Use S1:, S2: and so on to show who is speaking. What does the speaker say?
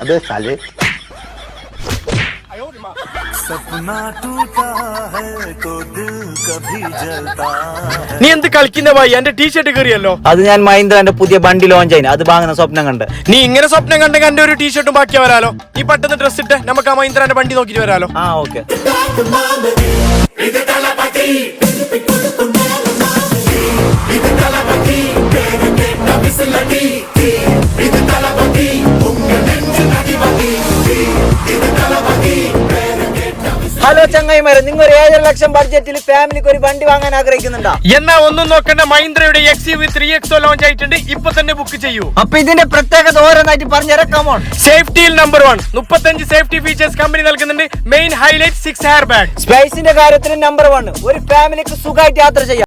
S1: अबे साले
S2: सपना टूटा है तो दिल कभी जलता है.
S3: നീ എന്ത് കളിക്കുന്ന ഭായി? എന്റെ ടീഷർട്ട് കയറിയല്ലോ.
S1: അത് ഞാൻ മഹീന്ദ്രന്റെ പുതിയ വണ്ടി ലോഞ്ച് ആയിന്, അത് വാങ്ങുന്ന സ്വപ്നം കണ്ട്.
S3: നീ ഇങ്ങനെ സ്വപ്നം കണ്ടെങ്കിൽ എന്റെ ഒരു ടീഷർട്ടും ബാക്കി വരാലോ. നീ പെട്ടെന്ന് ഡ്രസ് ഇട്ട് നമുക്ക് ആ മഹീന്ദ്രന്റെ വണ്ടി നോക്കിട്ട് വരാലോ.
S1: ആ ഓക്കെ. ഹലോ ചങ്ങായിമാരെ, നിങ്ങൾ ഒരു 7 ലക്ഷം ബഡ്ജറ്റിൽ ഫാമിലിക്ക് ഒരു വണ്ടി വാങ്ങാൻ ആഗ്രഹിക്കുന്നുണ്ടോ?
S3: എന്നാ ഒന്നും നോക്കണ്ട, മഹീന്ദ്രയുടെ XUV 3XO ലോഞ്ച് ആയിട്ടുണ്ട്. ഇപ്പൊ തന്നെ ബുക്ക് ചെയ്യൂ.
S1: അപ്പൊ ഇതിന്റെ പ്രത്യേകത ഓരോന്നായിട്ട് പറഞ്ഞുതരാം. കമോൺ.
S3: സേഫ്റ്റിയിൽ നമ്പർ 1, 35 സേഫ്റ്റി ഫീച്ചേഴ്സ് കമ്പനി നൽകുന്നുണ്ട്. Main highlight 6 air bag.
S1: സ്പേസിന്റെ കാര്യത്തിൽ നമ്പർ 1, ഒരു ഫാമിലിക്ക് സുഖമായിട്ട് യാത്ര ചെയ്യാം.